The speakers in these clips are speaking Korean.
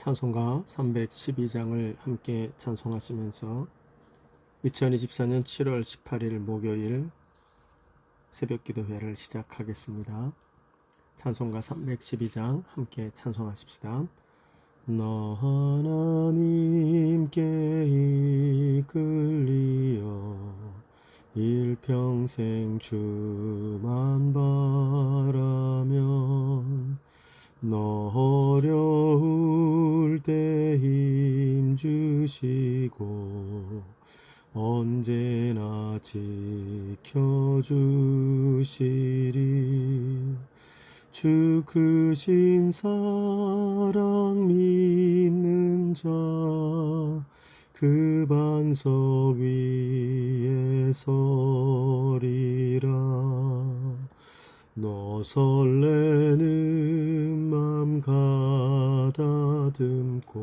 찬송가 312장을 함께 찬송하시면서 2024년 7월 18일 목요일 새벽기도회를 시작하겠습니다. 찬송가 312장 함께 찬송하십시다. 너 하나님께 이끌리어 일평생 주만 바라면 너 어려울 때 힘주시고 언제나 지켜주시리. 주 크신 사랑 믿는 자 그 반석 위에 서리라. 너 설레는 맘 가다듬고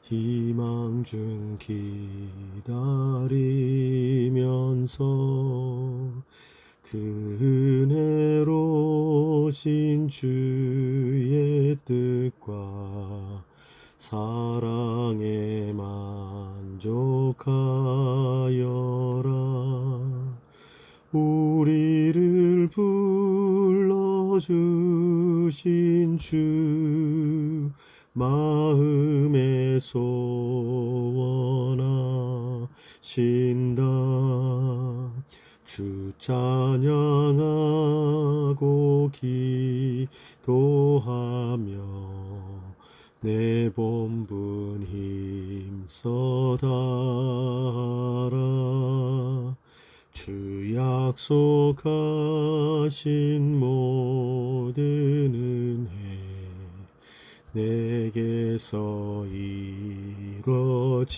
희망 중 기다리면서 그 은혜로신 주의 뜻과 사랑에 만족하여라. 우리를 불러주신 주 마음에 소원하신다. 주 찬양하고 기도하며 내 본분 힘써 다하라. 주 약속하신 모든 은혜 내게서 이루어지리라.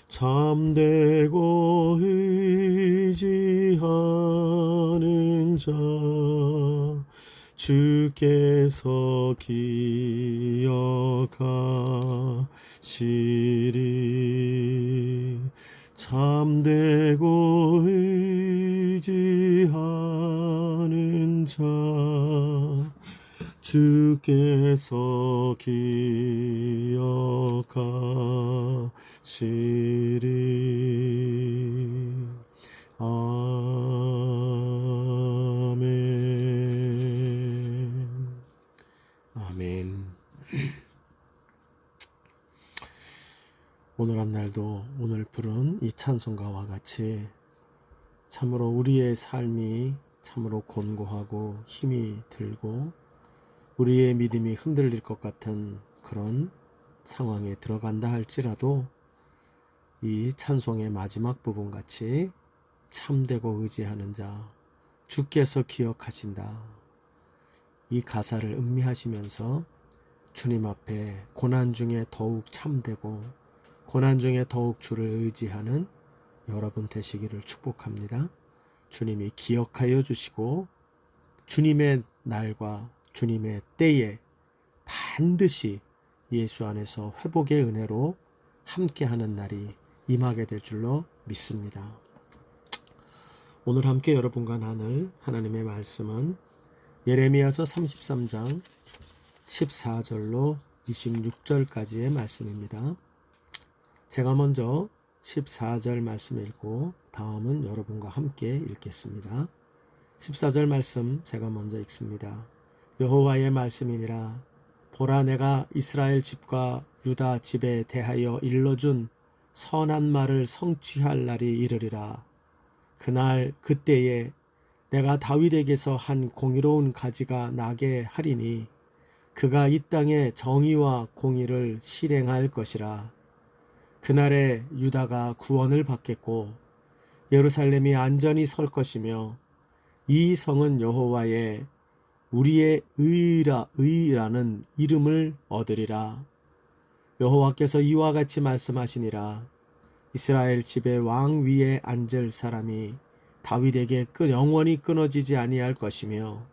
참되고 의지하는 자 주께서 기억하시리. 참되고 의지하는 자 주께서 기억하시리. 아멘. 아멘. 오늘 한 날도 오늘 부른 이 찬송가와 같이 참으로 우리의 삶이 참으로 곤고하고 힘이 들고 우리의 믿음이 흔들릴 것 같은 그런 상황에 들어간다 할지라도 이 찬송의 마지막 부분 같이 참되고 의지하는 자 주께서 기억하신다. 이 가사를 음미하시면서 주님 앞에 고난 중에 더욱 참되고 고난 중에 더욱 주를 의지하는 여러분 되시기를 축복합니다. 주님이 기억하여 주시고 주님의 날과 주님의 때에 반드시 예수 안에서 회복의 은혜로 함께하는 날이 임하게 될 줄로 믿습니다. 오늘 함께 여러분과 나눌 하나님의 말씀은 예레미야서 33장 14절로 26절까지의 말씀입니다. 제가 먼저 14절 말씀 읽고 다음은 여러분과 함께 읽겠습니다. 14절 말씀 제가 먼저 읽습니다. 여호와의 말씀이니라. 보라, 내가 이스라엘 집과 유다 집에 대하여 일러준 선한 말을 성취할 날이 이르리라. 그날 그때에 내가 다윗에게서 한 공의로운 가지가 나게 하리니 그가 이 땅에 정의와 공의를 실행할 것이라. 그날에 유다가 구원을 받겠고 예루살렘이 안전히 설 것이며 이 성은 여호와의 우리의 의라는 이름을 얻으리라. 여호와께서 이와 같이 말씀하시니라. 이스라엘 집의 왕 위에 앉을 사람이 다윗에게 영원히 끊어지지 아니할 것이며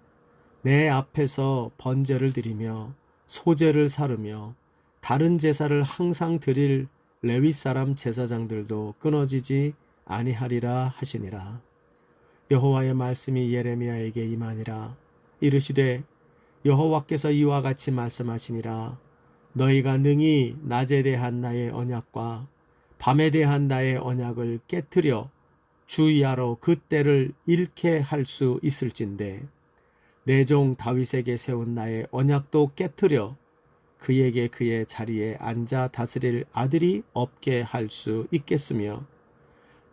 내 앞에서 번제를 드리며 소제를 사르며 다른 제사를 항상 드릴 레위 사람 제사장들도 끊어지지 아니하리라 하시니라. 여호와의 말씀이 예레미야에게 임하니라. 이르시되 여호와께서 이와 같이 말씀하시니라. 너희가 능히 낮에 대한 나의 언약과 밤에 대한 나의 언약을 깨뜨려 주의하러 그 때를 잃게 할 수 있을진데 내 종 다윗에게 세운 나의 언약도 깨뜨려 그에게 그의 자리에 앉아 다스릴 아들이 없게 할 수 있겠으며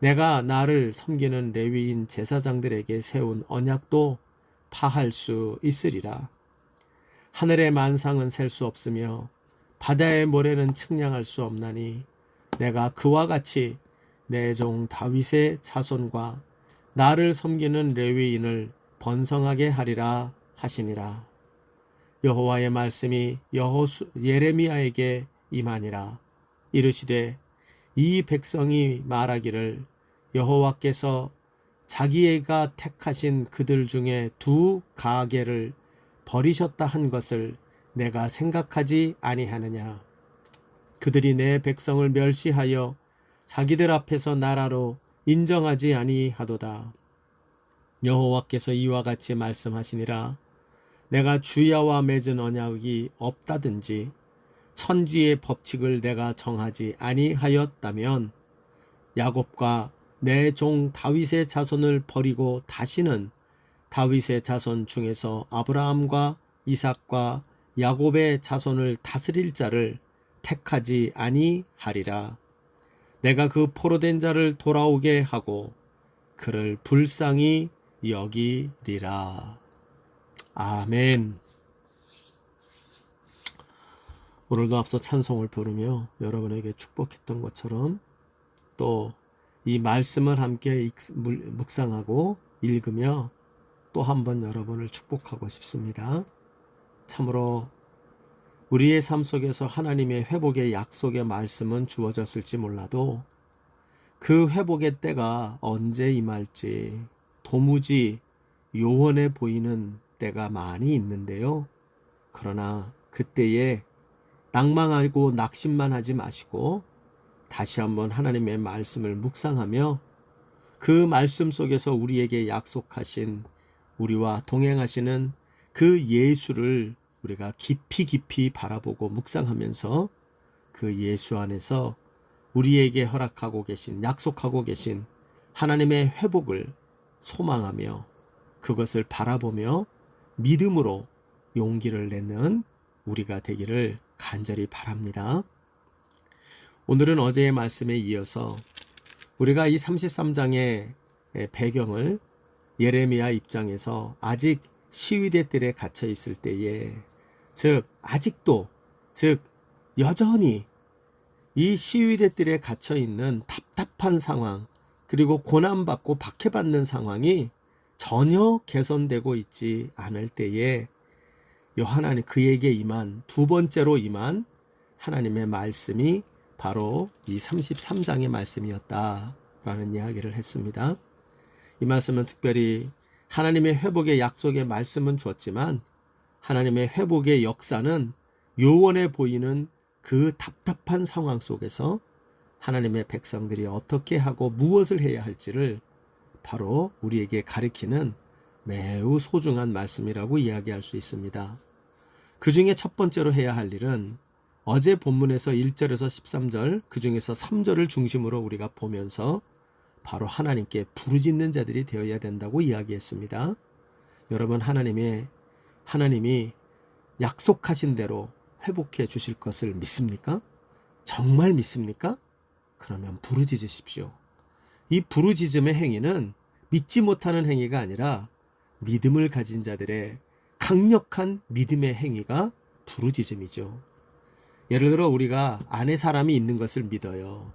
내가 나를 섬기는 레위인 제사장들에게 세운 언약도 파할 수 있으리라. 하늘의 만상은 셀 수 없으며 바다의 모래는 측량할 수 없나니 내가 그와 같이 내 종 다윗의 자손과 나를 섬기는 레위인을 번성하게 하리라 하시니라. 여호와의 말씀이 예레미야에게 임하니라. 이르시되 이 백성이 말하기를 여호와께서 자기가 택하신 그들 중에 두 가계를 버리셨다 한 것을 내가 생각하지 아니하느냐. 그들이 내 백성을 멸시하여 자기들 앞에서 나라로 인정하지 아니하도다. 여호와께서 이와 같이 말씀하시니라. 내가 주야와 맺은 언약이 없다든지 천지의 법칙을 내가 정하지 아니하였다면 야곱과 내 종 다윗의 자손을 버리고 다시는 다윗의 자손 중에서 아브라함과 이삭과 야곱의 자손을 다스릴 자를 택하지 아니하리라. 내가 그 포로된 자를 돌아오게 하고 그를 불쌍히 여기리라. 아멘. 오늘도 앞서 찬송을 부르며 여러분에게 축복했던 것처럼 또 이 말씀을 함께 묵상하고 읽으며 또 한번 여러분을 축복하고 싶습니다. 참으로 우리의 삶 속에서 하나님의 회복의 약속의 말씀은 주어졌을지 몰라도 그 회복의 때가 언제 임할지 도무지 요원해 보이는 때가 많이 있는데요. 그러나 그때에 낭망하고 낙심만 하지 마시고 다시 한번 하나님의 말씀을 묵상하며 그 말씀 속에서 우리에게 약속하신 우리와 동행하시는 그 예수를 우리가 깊이 바라보고 묵상하면서 그 예수 안에서 우리에게 허락하고 계신 약속하고 계신 하나님의 회복을 소망하며 그것을 바라보며 믿음으로 용기를 내는 우리가 되기를 간절히 바랍니다. 오늘은 어제의 말씀에 이어서 우리가 이 33장의 배경을 예레미야 입장에서 아직 시위대 뜰에 갇혀 있을 때에 아직도 여전히 이 시위대 뜰에 갇혀 있는 답답한 상황 그리고 고난받고 박해받는 상황이 전혀 개선되고 있지 않을 때에 하나님 그에게 임한 두 번째로 임한 하나님의 말씀이 바로 이 33장의 말씀이었다라는 이야기를 했습니다. 이 말씀은 특별히 하나님의 회복의 약속의 말씀은 주었지만 하나님의 회복의 역사는 요원해 보이는 그 답답한 상황 속에서 하나님의 백성들이 어떻게 하고 무엇을 해야 할지를 바로 우리에게 가르치는 매우 소중한 말씀이라고 이야기할 수 있습니다. 그 중에 첫 번째로 해야 할 일은 어제 본문에서 1절에서 13절 그 중에서 3절을 중심으로 우리가 보면서 바로 하나님께 부르짖는 자들이 되어야 된다고 이야기했습니다. 여러분 하나님이 약속하신 대로 회복해 주실 것을 믿습니까? 정말 믿습니까? 그러면 부르짖으십시오. 이 부르짖음의 행위는 믿지 못하는 행위가 아니라 믿음을 가진 자들의 강력한 믿음의 행위가 부르짖음이죠. 예를 들어 우리가 안에 사람이 있는 것을 믿어요.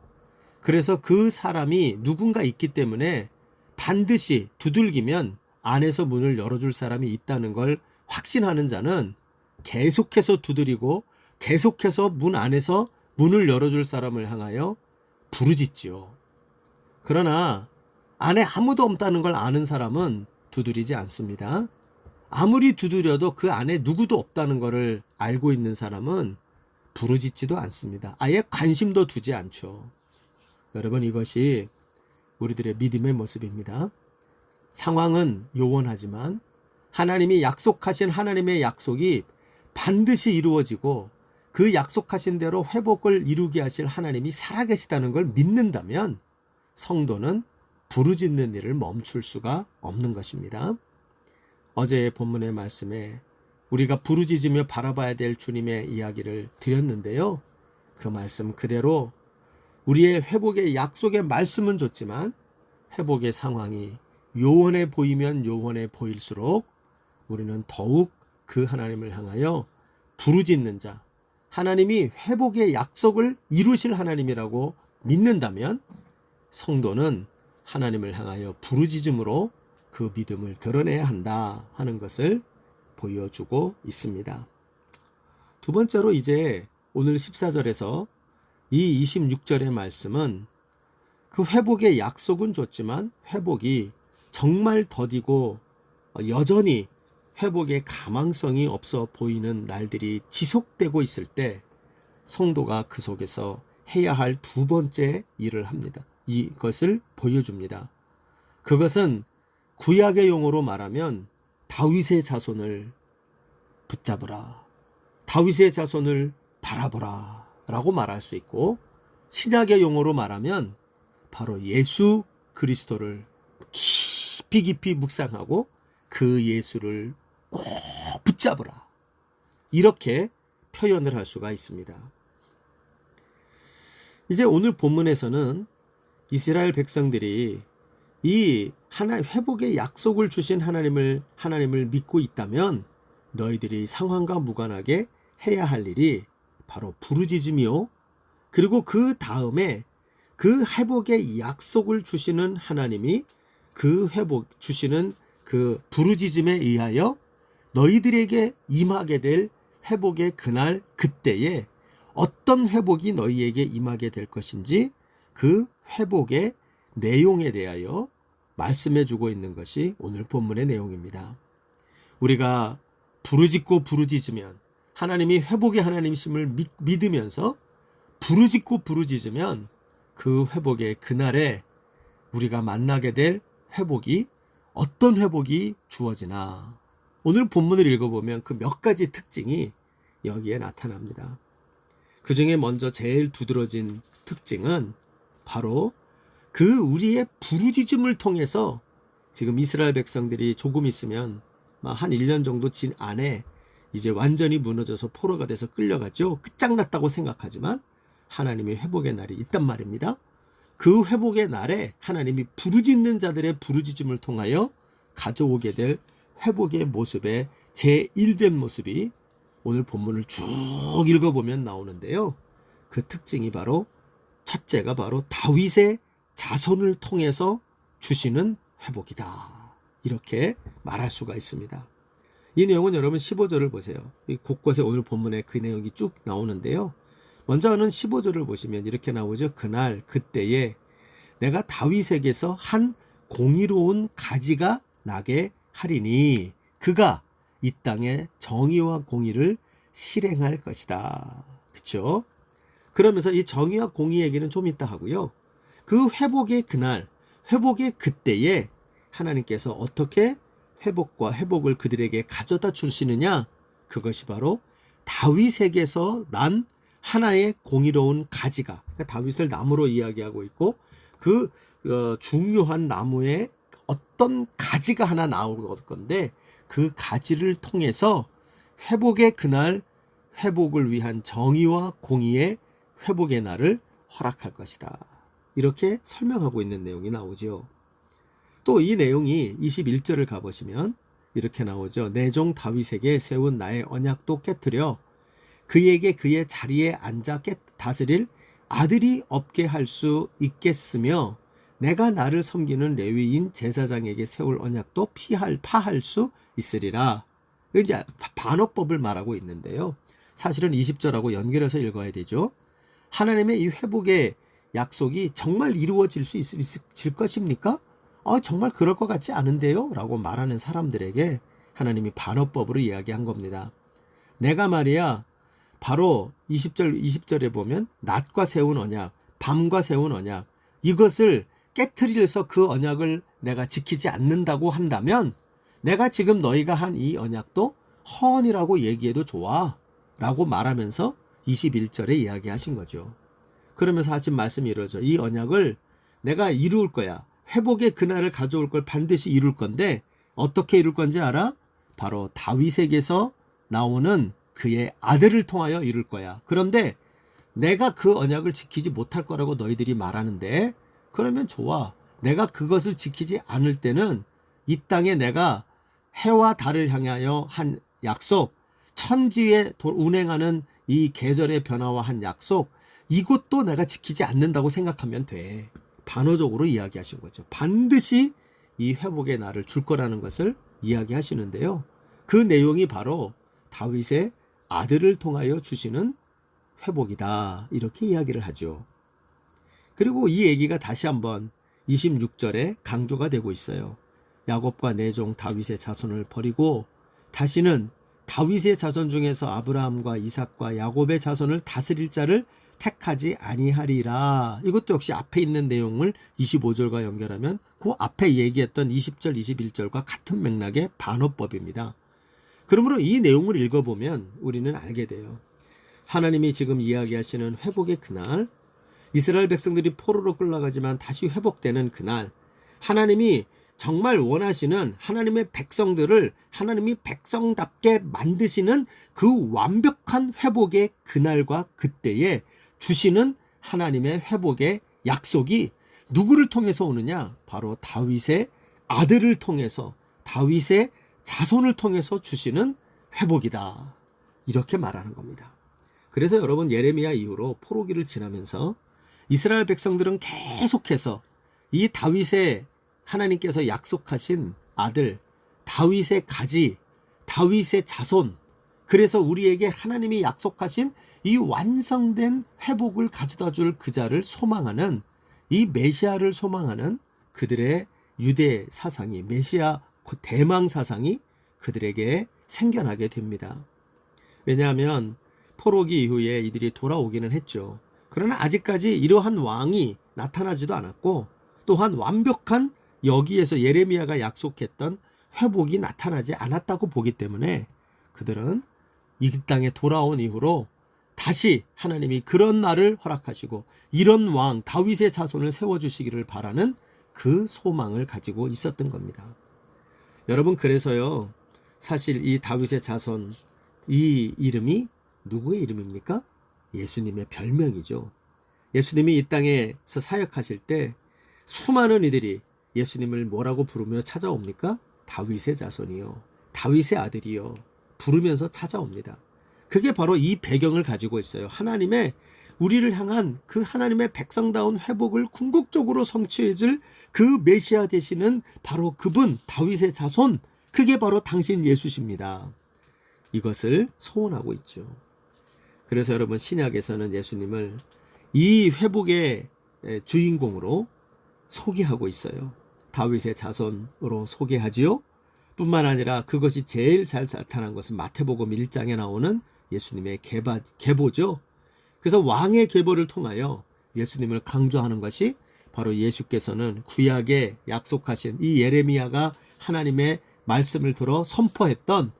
그래서 그 사람이 누군가 있기 때문에 반드시 두들기면 안에서 문을 열어줄 사람이 있다는 걸 확신하는 자는 계속해서 두드리고 계속해서 문 안에서 문을 열어줄 사람을 향하여 부르짖지요. 그러나 안에 아무도 없다는 걸 아는 사람은 두드리지 않습니다. 아무리 두드려도 그 안에 누구도 없다는 것을 알고 있는 사람은 부르짖지도 않습니다. 아예 관심도 두지 않죠. 여러분 이것이 우리들의 믿음의 모습입니다. 상황은 요원하지만 하나님이 약속하신 하나님의 약속이 반드시 이루어지고 그 약속하신 대로 회복을 이루게 하실 하나님이 살아계시다는 걸 믿는다면 성도는 부르짖는 일을 멈출 수가 없는 것입니다. 어제의 본문의 말씀에 우리가 부르짖으며 바라봐야 될 주님의 이야기를 드렸는데요. 그 말씀 그대로 우리의 회복의 약속의 말씀은 좋지만 회복의 상황이 요원해 보이면 요원해 보일수록 우리는 더욱 그 하나님을 향하여 부르짖는 자, 하나님이 회복의 약속을 이루실 하나님이라고 믿는다면 성도는 하나님을 향하여 부르짖음으로 그 믿음을 드러내야 한다 하는 것을 보여주고 있습니다. 두 번째로 이제 오늘 14절에서 이 26절의 말씀은 그 회복의 약속은 좋지만 회복이 정말 더디고 여전히 회복의 가망성이 없어 보이는 날들이 지속되고 있을 때 성도가 그 속에서 해야 할 두 번째 일을 합니다. 이것을 보여줍니다. 그것은 구약의 용어로 말하면 다윗의 자손을 붙잡으라, 다윗의 자손을 바라보라 라고 말할 수 있고, 신약의 용어로 말하면 바로 예수 그리스도를 깊이 깊이 묵상하고 그 예수를 꼭 붙잡으라, 이렇게 표현을 할 수가 있습니다. 이제 오늘 본문에서는 이스라엘 백성들이 이 회복의 약속을 주신 하나님을 믿고 있다면 너희들이 상황과 무관하게 해야 할 일이 바로 부르짖음이요, 그리고 그 다음에 그 회복의 약속을 주시는 하나님이 그 회복 주시는 그 부르짖음에 의하여 너희들에게 임하게 될 회복의 그날 그때에 어떤 회복이 너희에게 임하게 될 것인지 그 회복의 내용에 대하여 말씀해 주고 있는 것이 오늘 본문의 내용입니다. 우리가 부르짖고 부르짖으면 하나님이 회복의 하나님이심을 믿으면서 부르짖고 부르짖으면 그 회복의 그날에 우리가 만나게 될 회복이 어떤 회복이 주어지나, 오늘 본문을 읽어보면 그 몇 가지 특징이 여기에 나타납니다. 그 중에 먼저 제일 두드러진 특징은 바로 그 우리의 부르짖음을 통해서, 지금 이스라엘 백성들이 조금 있으면 한 1년 정도 진 안에 이제 완전히 무너져서 포로가 돼서 끌려가죠. 끝장났다고 생각하지만 하나님의 회복의 날이 있단 말입니다. 그 회복의 날에 하나님이 부르짖는 자들의 부르짖음을 통하여 가져오게 될 회복의 모습의 제1된 모습이 오늘 본문을 쭉 읽어보면 나오는데요. 그 특징이 바로 첫째가 바로 다윗의 자손을 통해서 주시는 회복이다, 이렇게 말할 수가 있습니다. 이 내용은 여러분 15절을 보세요. 곳곳에 오늘 본문에 그 내용이 쭉 나오는데요. 먼저는 15절을 보시면 이렇게 나오죠. 그날 그때에 내가 다윗에게서 한 공의로운 가지가 나게 하리니 그가 이 땅에 정의와 공의를 실행할 것이다. 그렇죠? 그러면서 이 정의와 공의 얘기는 좀 이따 하고요. 그 회복의 그날, 회복의 그때에 하나님께서 어떻게 회복을 그들에게 가져다 주시느냐, 그것이 바로 다윗에게서 난 하나의 공의로운 가지가, 그러니까 다윗을 나무로 이야기하고 있고 그 중요한 나무에 어떤 가지가 하나 나올 건데 그 가지를 통해서 회복의 그날, 회복을 위한 정의와 공의의 회복의 날을 허락할 것이다, 이렇게 설명하고 있는 내용이 나오죠. 또 이 내용이 21절을 가보시면 이렇게 나오죠. 내 종 다윗에게 세운 나의 언약도 깨트려 그에게 그의 자리에 앉아 다스릴 아들이 없게 할 수 있겠으며 내가 나를 섬기는 레위인 제사장에게 세울 언약도 파할 수 있으리라. 이제 반어법을 말하고 있는데요. 사실은 20절하고 연결해서 읽어야 되죠. 하나님의 이 회복의 약속이 정말 이루어질 수 있을 것입니까? 정말 그럴 것 같지 않은데요? 라고 말하는 사람들에게 하나님이 반어법으로 이야기한 겁니다. 내가 말이야 바로 20절에 보면 낮과 세운 언약, 밤과 세운 언약, 이것을 깨트려서 그 언약을 내가 지키지 않는다고 한다면 내가 지금 너희가 한 이 언약도 헌이라고 얘기해도 좋아 라고 말하면서 21절에 이야기하신 거죠. 그러면서 하신 말씀이 이러죠. 이 언약을 내가 이룰 거야. 회복의 그날을 가져올 걸 반드시 이룰 건데 어떻게 이룰 건지 알아? 바로 다윗에게서 나오는 그의 아들을 통하여 이룰 거야. 그런데 내가 그 언약을 지키지 못할 거라고 너희들이 말하는데 그러면 좋아. 내가 그것을 지키지 않을 때는 이 땅에 내가 해와 달을 향하여 한 약속, 천지에 운행하는 이 계절의 변화와 한 약속, 이것도 내가 지키지 않는다고 생각하면 돼. 반어적으로 이야기하신 거죠. 반드시 이 회복의 날을 줄 거라는 것을 이야기하시는데요. 그 내용이 바로 다윗의 아들을 통하여 주시는 회복이다. 이렇게 이야기를 하죠. 그리고 이 얘기가 다시 한번 26절에 강조가 되고 있어요. 야곱과 내 종 다윗의 자손을 버리고 다시는 다윗의 자손 중에서 아브라함과 이삭과 야곱의 자손을 다스릴 자를 택하지 아니하리라. 이것도 역시 앞에 있는 내용을 25절과 연결하면 그 앞에 얘기했던 20절, 21절과 같은 맥락의 반어법입니다. 그러므로 이 내용을 읽어보면 우리는 알게 돼요. 하나님이 지금 이야기하시는 회복의 그날, 이스라엘 백성들이 포로로 끌려가지만 다시 회복되는 그날, 하나님이 정말 원하시는 하나님의 백성들을 하나님이 백성답게 만드시는 그 완벽한 회복의 그날과 그때에 주시는 하나님의 회복의 약속이 누구를 통해서 오느냐? 바로 다윗의 아들을 통해서, 다윗의 자손을 통해서 주시는 회복이다. 이렇게 말하는 겁니다. 그래서 여러분, 예레미야 이후로 포로기를 지나면서 이스라엘 백성들은 계속해서 이 다윗의 하나님께서 약속하신 아들, 다윗의 가지, 다윗의 자손, 그래서 우리에게 하나님이 약속하신 이 완성된 회복을 가져다 줄 그자를 소망하는, 이 메시아를 소망하는 그들의 유대 사상이, 메시아 대망 사상이 그들에게 생겨나게 됩니다. 왜냐하면 포로기 이후에 이들이 돌아오기는 했죠. 그러나 아직까지 이러한 왕이 나타나지도 않았고, 또한 완벽한 여기에서 예레미야가 약속했던 회복이 나타나지 않았다고 보기 때문에 그들은 이 땅에 돌아온 이후로 다시 하나님이 그런 날을 허락하시고 이런 왕 다윗의 자손을 세워주시기를 바라는 그 소망을 가지고 있었던 겁니다. 여러분, 그래서요, 사실 이 다윗의 자손, 이 이름이 누구의 이름입니까? 예수님의 별명이죠. 예수님이 이 땅에서 사역하실 때 수많은 이들이 예수님을 뭐라고 부르며 찾아옵니까? 다윗의 자손이요, 다윗의 아들이요, 부르면서 찾아옵니다. 그게 바로 이 배경을 가지고 있어요. 하나님의 우리를 향한 그 하나님의 백성다운 회복을 궁극적으로 성취해줄 그 메시아 되시는 바로 그분, 다윗의 자손, 그게 바로 당신 예수십니다. 이것을 소원하고 있죠. 그래서 여러분, 신약에서는 예수님을 이 회복의 주인공으로 소개하고 있어요. 다윗의 자손으로 소개하지요. 뿐만 아니라 그것이 제일 잘 나타난 것은 마태복음 1장에 나오는 예수님의 계보죠. 그래서 왕의 계보를 통하여 예수님을 강조하는 것이 바로 예수께서는 구약에 약속하신 이 예레미야가 하나님의 말씀을 들어 선포했던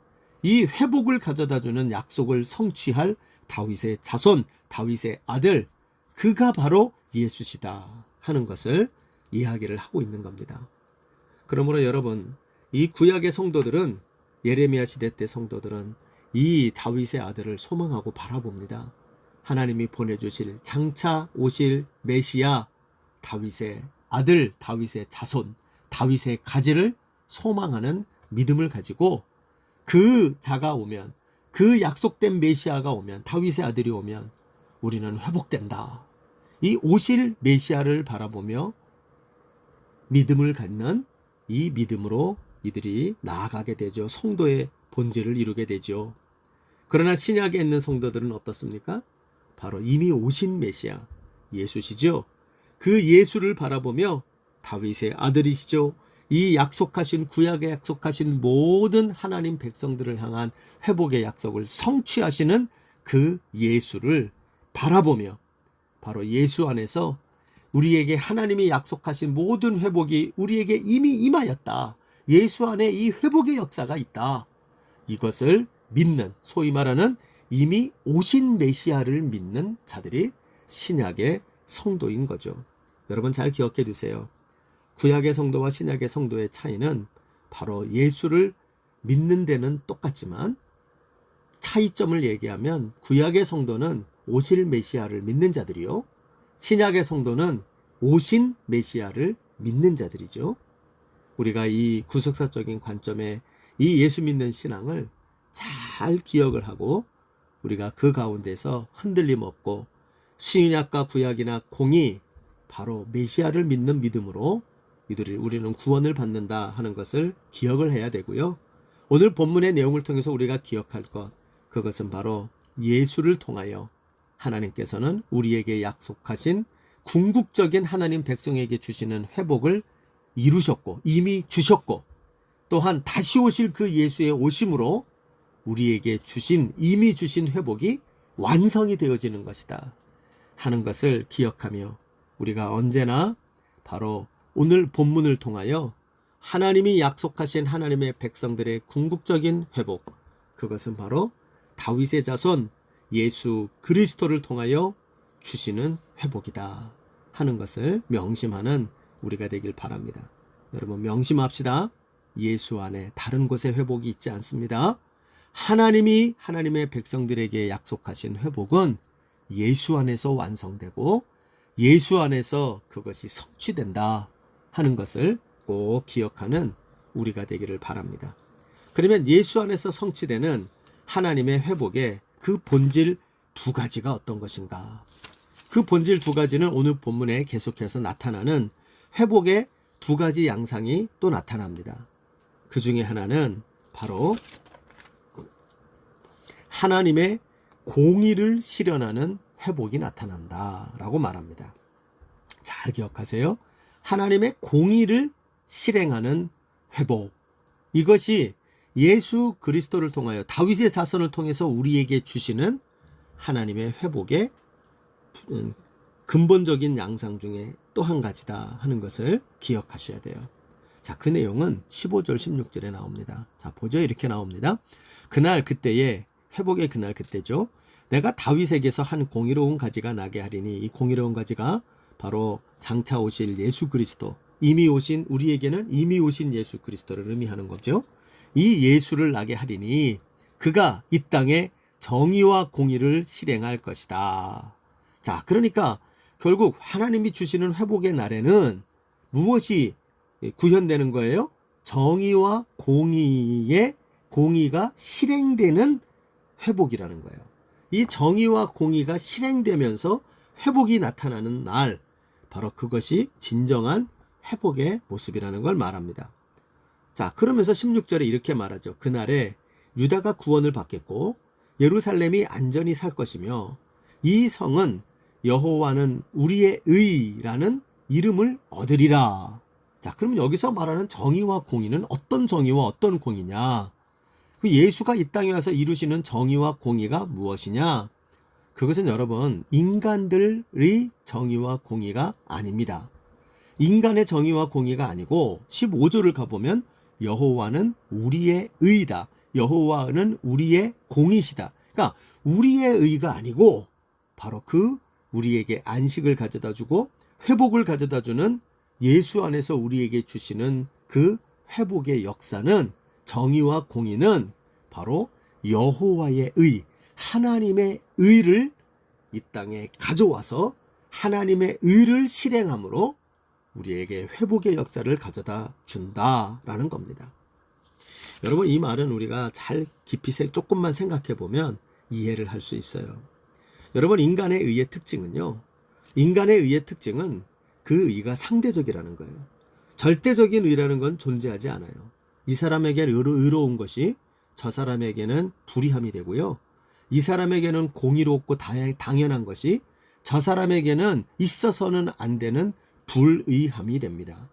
이 회복을 가져다주는 약속을 성취할 다윗의 자손, 다윗의 아들, 그가 바로 예수시다 하는 것을 이야기를 하고 있는 겁니다. 그러므로 여러분, 이 구약의 성도들은, 예레미야 시대 때 성도들은 이 다윗의 아들을 소망하고 바라봅니다. 하나님이 보내주실 장차 오실 메시아, 다윗의 아들, 다윗의 자손, 다윗의 가지를 소망하는 믿음을 가지고 그 자가 오면, 그 약속된 메시아가 오면, 다윗의 아들이 오면 우리는 회복된다. 이 오실 메시아를 바라보며 믿음을 갖는 이 믿음으로 이들이 나아가게 되죠. 성도의 본질을 이루게 되죠. 그러나 신약에 있는 성도들은 어떻습니까? 바로 이미 오신 메시아 예수시죠. 그 예수를 바라보며 다윗의 아들이시죠. 이 약속하신, 구약에 약속하신 모든 하나님 백성들을 향한 회복의 약속을 성취하시는 그 예수를 바라보며 바로 예수 안에서 우리에게 하나님이 약속하신 모든 회복이 우리에게 이미 임하였다. 예수 안에 이 회복의 역사가 있다. 이것을 믿는, 소위 말하는 이미 오신 메시아를 믿는 자들이 신약의 성도인 거죠. 여러분 잘 기억해 두세요. 구약의 성도와 신약의 성도의 차이는 바로 예수를 믿는 데는 똑같지만 차이점을 얘기하면 구약의 성도는 오실 메시아를 믿는 자들이요, 신약의 성도는 오신 메시아를 믿는 자들이죠. 우리가 이 구속사적인 관점에 이 예수 믿는 신앙을 잘 기억을 하고 우리가 그 가운데서 흔들림 없고 신약과 구약이나 공이 바로 메시아를 믿는 믿음으로 우리는 구원을 받는다 하는 것을 기억을 해야 되고요. 오늘 본문의 내용을 통해서 우리가 기억할 것, 그것은 바로 예수를 통하여 하나님께서는 우리에게 약속하신 궁극적인 하나님 백성에게 주시는 회복을 이루셨고 이미 주셨고, 또한 다시 오실 그 예수의 오심으로 우리에게 이미 주신 회복이 완성이 되어지는 것이다 하는 것을 기억하며 우리가 언제나 바로 오늘 본문을 통하여 하나님이 약속하신 하나님의 백성들의 궁극적인 회복, 그것은 바로 다윗의 자손 예수 그리스도를 통하여 주시는 회복이다 하는 것을 명심하는 우리가 되길 바랍니다. 여러분 명심합시다. 예수 안에 다른 곳에 회복이 있지 않습니다. 하나님이 하나님의 백성들에게 약속하신 회복은 예수 안에서 완성되고 예수 안에서 그것이 성취된다 하는 것을 꼭 기억하는 우리가 되기를 바랍니다. 그러면 예수 안에서 성취되는 하나님의 회복의 그 본질 두 가지가 어떤 것인가? 그 본질 두 가지는 오늘 본문에 계속해서 나타나는 회복의 두 가지 양상이 또 나타납니다. 그 중에 하나는 바로 하나님의 공의를 실현하는 회복이 나타난다라고 말합니다. 잘 기억하세요. 하나님의 공의를 실행하는 회복. 이것이 예수 그리스도를 통하여 다윗의 자손을 통해서 우리에게 주시는 하나님의 회복의 근본적인 양상 중에 또 한 가지다 하는 것을 기억하셔야 돼요. 자, 그 내용은 15절 16절에 나옵니다. 자, 보죠. 이렇게 나옵니다. 그날 그때에, 회복의 그날 그때죠. 내가 다윗에게서 한 공의로운 가지가 나게 하리니, 이 공의로운 가지가 바로 장차 오실 예수 그리스도, 이미 오신, 우리에게는 이미 오신 예수 그리스도를 의미하는 거죠. 이 예수를 나게 하리니 그가 이 땅에 정의와 공의를 실행할 것이다. 자, 그러니까 결국 하나님이 주시는 회복의 날에는 무엇이 구현되는 거예요? 정의와 공의가 실행되는 회복이라는 거예요. 이 정의와 공의가 실행되면서 회복이 나타나는 날, 바로 그것이 진정한 회복의 모습이라는 걸 말합니다. 자, 그러면서 16절에 이렇게 말하죠. 그날에 유다가 구원을 받겠고 예루살렘이 안전히 살 것이며 이 성은 여호와는 우리의 의라는 이름을 얻으리라. 자, 그럼 여기서 말하는 정의와 공의는 어떤 정의와 어떤 공의냐? 그 예수가 이 땅에 와서 이루시는 정의와 공의가 무엇이냐? 그것은 여러분, 인간들의 정의와 공의가 아닙니다. 인간의 정의와 공의가 아니고 15절을 가보면 여호와는 우리의 의다. 여호와는 우리의 공의시다. 그러니까 우리의 의가 아니고 바로 그 우리에게 안식을 가져다 주고 회복을 가져다 주는 예수 안에서 우리에게 주시는 그 회복의 역사는, 정의와 공의는 바로 여호와의 의, 하나님의 의를 이 땅에 가져와서 하나님의 의를 실행함으로 우리에게 회복의 역사를 가져다 준다라는 겁니다. 여러분, 이 말은 우리가 잘 깊이 조금만 생각해 보면 이해를 할 수 있어요. 여러분, 인간의 의의 특징은요, 인간의 의의 특징은 그 의가 상대적이라는 거예요. 절대적인 의라는 건 존재하지 않아요. 이 사람에게는 의로운 것이 저 사람에게는 불의함이 되고요, 이 사람에게는 공의롭고 당연한 것이 저 사람에게는 있어서는 안 되는 불의함이 됩니다.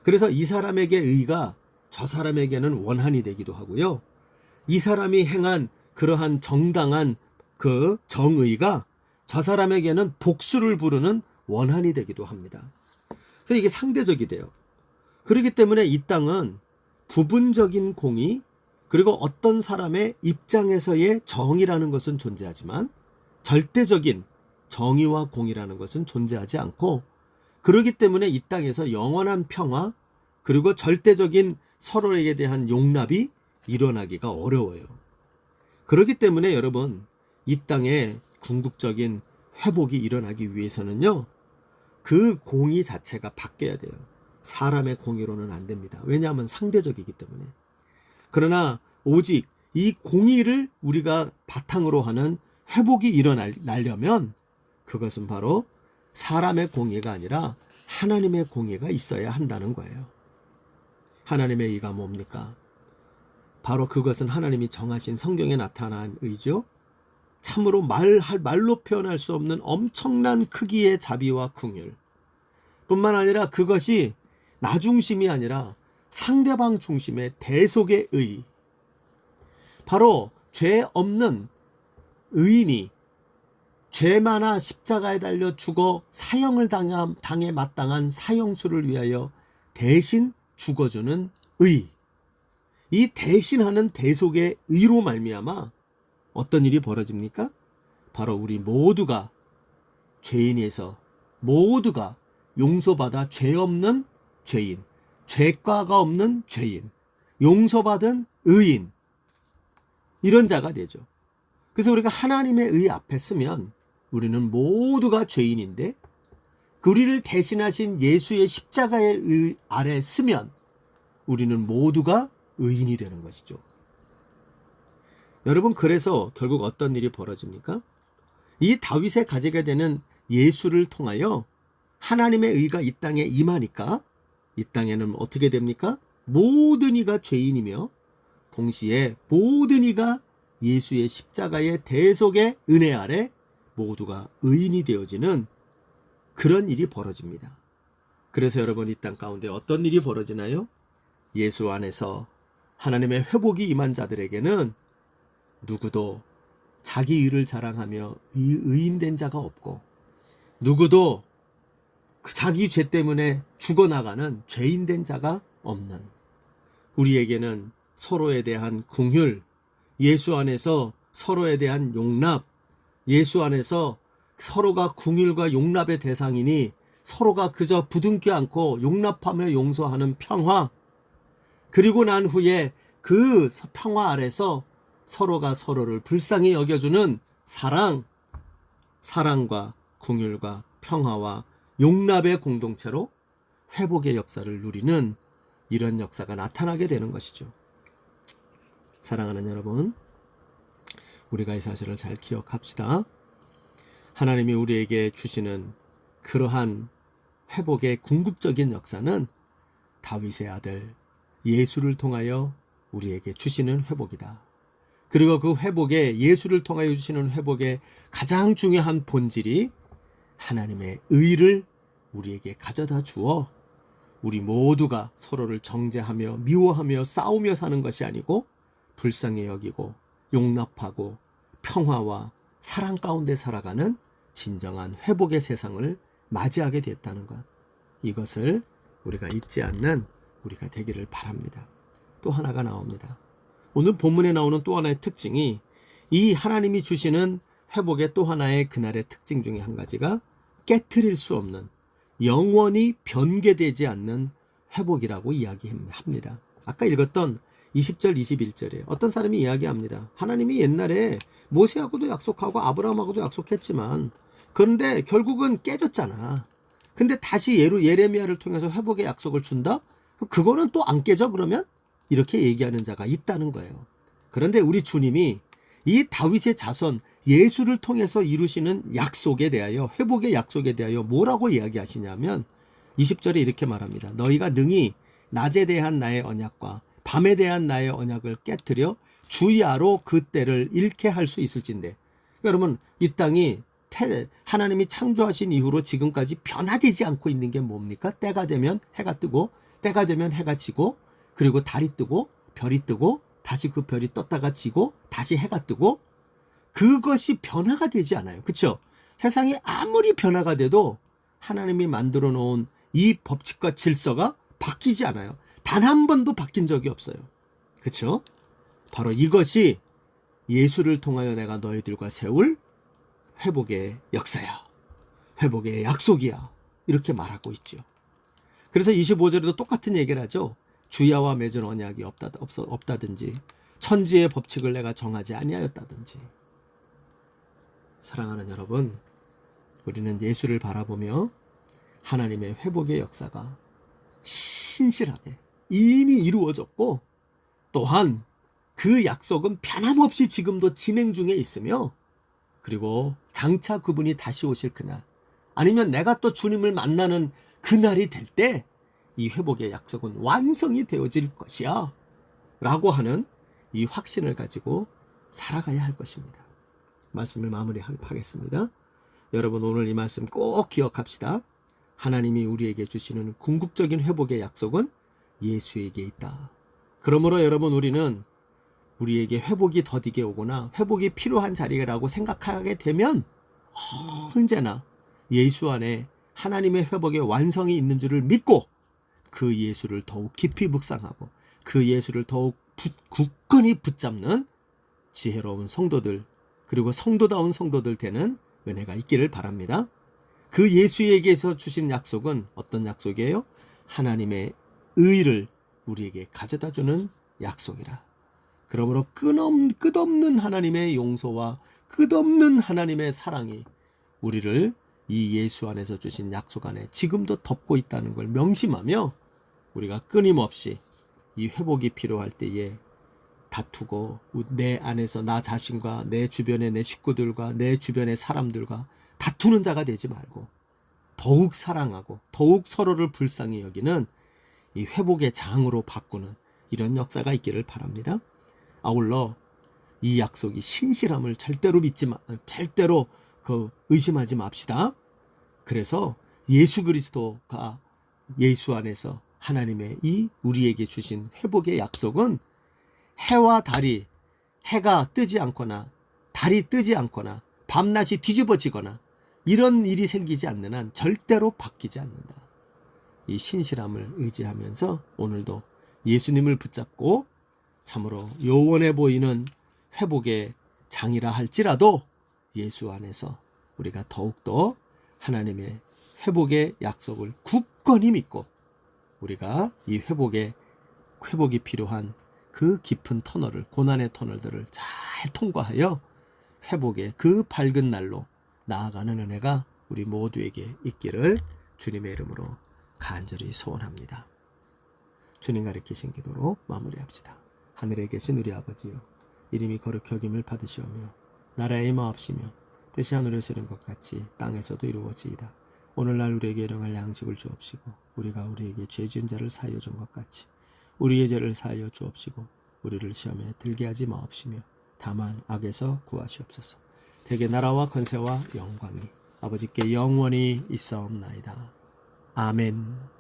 그래서 이 사람에게 의가 저 사람에게는 원한이 되기도 하고요, 이 사람이 행한 그러한 정당한 그 정의가 저 사람에게는 복수를 부르는 원한이 되기도 합니다. 그래서 이게 상대적이 돼요. 그렇기 때문에 이 땅은 부분적인 공의, 그리고 어떤 사람의 입장에서의 정의라는 것은 존재하지만 절대적인 정의와 공의라는 것은 존재하지 않고, 그렇기 때문에 이 땅에서 영원한 평화, 그리고 절대적인 서로에게 대한 용납이 일어나기가 어려워요. 그렇기 때문에 여러분, 이 땅에 궁극적인 회복이 일어나기 위해서는요, 그 공의 자체가 바뀌어야 돼요. 사람의 공의로는 안 됩니다. 왜냐하면 상대적이기 때문에. 그러나 오직 이 공의를 우리가 바탕으로 하는 회복이 일어나려면 그것은 바로 사람의 공의가 아니라 하나님의 공의가 있어야 한다는 거예요. 하나님의 의가 뭡니까? 바로 그것은 하나님이 정하신 성경에 나타난 의죠. 참으로 말로 표현할 수 없는 엄청난 크기의 자비와 긍휼, 뿐만 아니라 그것이 나 중심이 아니라 상대방 중심의 대속의 의, 바로 죄 없는 의인이 죄 많아 십자가에 달려 죽어 사형을 당해 마땅한 사형수를 위하여 대신 죽어주는 의, 이 대신하는 대속의 의로 말미암아 어떤 일이 벌어집니까? 바로 우리 모두가 죄인에서 모두가 용서받아 죄 없는 죄인, 죄과가 없는 죄인, 용서받은 의인, 이런 자가 되죠. 그래서 우리가 하나님의 의 앞에 서면 우리는 모두가 죄인인데, 우리를 대신하신 예수의 십자가의 의 아래 서면 우리는 모두가 의인이 되는 것이죠. 여러분, 그래서 결국 어떤 일이 벌어집니까? 이 다윗의 가지가 되는 예수를 통하여 하나님의 의가 이 땅에 임하니까 이 땅에는 어떻게 됩니까? 모든 이가 죄인이며 동시에 모든 이가 예수의 십자가의 대속의 은혜 아래 모두가 의인이 되어지는 그런 일이 벌어집니다. 그래서 여러분, 이 땅 가운데 어떤 일이 벌어지나요? 예수 안에서 하나님의 회복이 임한 자들에게는 누구도 자기 의를 자랑하며 의인된 자가 없고, 누구도 자기 죄 때문에 죽어나가는 죄인된 자가 없는, 우리에게는 서로에 대한 긍휼, 예수 안에서 서로에 대한 용납, 예수 안에서 서로가 긍휼과 용납의 대상이니 서로가 그저 부둥켜 안고 용납하며 용서하는 평화, 그리고 난 후에 그 평화 아래서 서로가 서로를 불쌍히 여겨주는 사랑과 긍휼과 평화와 용납의 공동체로 회복의 역사를 누리는 이런 역사가 나타나게 되는 것이죠. 사랑하는 여러분, 우리가 이 사실을 잘 기억합시다. 하나님이 우리에게 주시는 그러한 회복의 궁극적인 역사는 다윗의 아들 예수를 통하여 우리에게 주시는 회복이다. 그리고 그 회복에, 예수를 통하여 주시는 회복의 가장 중요한 본질이 하나님의 의를 우리에게 가져다 주어 우리 모두가 서로를 정죄하며 미워하며 싸우며 사는 것이 아니고 불쌍히 여기고 용납하고 평화와 사랑 가운데 살아가는 진정한 회복의 세상을 맞이하게 됐다는 것, 이것을 우리가 잊지 않는 우리가 되기를 바랍니다. 또 하나가 나옵니다. 오늘 본문에 나오는 또 하나의 특징이, 이 하나님이 주시는 회복의 또 하나의 그날의 특징 중에 한 가지가 깨트릴 수 없는, 영원히 변개되지 않는 회복이라고 이야기합니다. 아까 읽었던 20절 21절에 어떤 사람이 이야기합니다. 하나님이 옛날에 모세하고도 약속하고 아브라함하고도 약속했지만 그런데 결국은 깨졌잖아. 근데 다시 예레미야를 통해서 회복의 약속을 준다? 그거는 또 안 깨져 그러면? 이렇게 얘기하는 자가 있다는 거예요. 그런데 우리 주님이 이 다윗의 자손 예수를 통해서 이루시는 약속에 대하여, 회복의 약속에 대하여 뭐라고 이야기하시냐면 20절에 이렇게 말합니다. 너희가 능히 낮에 대한 나의 언약과 밤에 대한 나의 언약을 깨트려 주야로 그 때를 잃게 할 수 있을진데. 여러분, 이 땅이 하나님이 창조하신 이후로 지금까지 변화되지 않고 있는 게 뭡니까? 때가 되면 해가 뜨고, 때가 되면 해가 지고, 그리고 달이 뜨고 별이 뜨고, 다시 그 별이 떴다가 지고 다시 해가 뜨고, 그것이 변화가 되지 않아요. 그렇죠? 세상이 아무리 변화가 돼도 하나님이 만들어 놓은 이 법칙과 질서가 바뀌지 않아요. 단 한 번도 바뀐 적이 없어요. 그렇죠? 바로 이것이 예수를 통하여 내가 너희들과 세울 회복의 역사야. 회복의 약속이야. 이렇게 말하고 있죠. 그래서 25절에도 똑같은 얘기를 하죠. 주야와 맺은 언약이 없다든지 천지의 법칙을 내가 정하지 아니하였다든지. 사랑하는 여러분, 우리는 예수를 바라보며 하나님의 회복의 역사가 신실하게 이미 이루어졌고, 또한 그 약속은 변함없이 지금도 진행 중에 있으며, 그리고 장차 그분이 다시 오실 그날, 아니면 내가 또 주님을 만나는 그날이 될 때 이 회복의 약속은 완성이 되어질 것이야 라고 하는 이 확신을 가지고 살아가야 할 것입니다. 말씀을 마무리하겠습니다. 여러분, 오늘 이 말씀 꼭 기억합시다. 하나님이 우리에게 주시는 궁극적인 회복의 약속은 예수에게 있다. 그러므로 여러분, 우리는 우리에게 회복이 더디게 오거나 회복이 필요한 자리라고 생각하게 되면 언제나 예수 안에 하나님의 회복의 완성이 있는 줄을 믿고 그 예수를 더욱 깊이 묵상하고 그 예수를 더욱 굳건히 붙잡는 지혜로운 성도들, 그리고 성도다운 성도들 되는 은혜가 있기를 바랍니다. 그 예수에게서 주신 약속은 어떤 약속이에요? 하나님의 의를 우리에게 가져다 주는 약속이라. 그러므로 끝없는 하나님의 용서와 끝없는 하나님의 사랑이 우리를 이 예수 안에서 주신 약속 안에 지금도 덮고 있다는 걸 명심하며 우리가 끊임없이 이 회복이 필요할 때에 다투고 내 안에서 나 자신과 내 주변의 내 식구들과 내 주변의 사람들과 다투는 자가 되지 말고 더욱 사랑하고 더욱 서로를 불쌍히 여기는 이 회복의 장으로 바꾸는 이런 역사가 있기를 바랍니다. 아울러 이 약속이 신실함을 절대로 절대로 의심하지 맙시다. 그래서 예수 그리스도가 예수 안에서 하나님의 이 우리에게 주신 회복의 약속은 해와 달이, 해가 뜨지 않거나 달이 뜨지 않거나 밤낮이 뒤집어지거나 이런 일이 생기지 않는 한 절대로 바뀌지 않는다. 이 신실함을 의지하면서 오늘도 예수님을 붙잡고 참으로 요원해 보이는 회복의 장이라 할지라도 예수 안에서 우리가 더욱더 하나님의 회복의 약속을 굳건히 믿고 우리가 이 회복이 필요한 그 깊은 터널을, 고난의 터널들을 잘 통과하여 회복의 그 밝은 날로 나아가는 은혜가 우리 모두에게 있기를 주님의 이름으로 간절히 소원합니다. 주님 가르치신 기도로 마무리합시다. 하늘에 계신 우리 아버지여, 이름이 거룩히 여김을 받으시오며 나라의 마옵시며 뜻이 하늘에서 이룬 것 같이 땅에서도 이루어지이다. 오늘날 우리에게 일용할 양식을 주옵시고 우리가 우리에게 죄 지은 자를 사하여 준 것 같이 우리의 죄를 사하여 주옵시고 우리를 시험에 들게 하지 마옵시며 다만 악에서 구하시옵소서. 대개 나라와 권세와 영광이 아버지께 영원히 있사옵나이다. 아멘.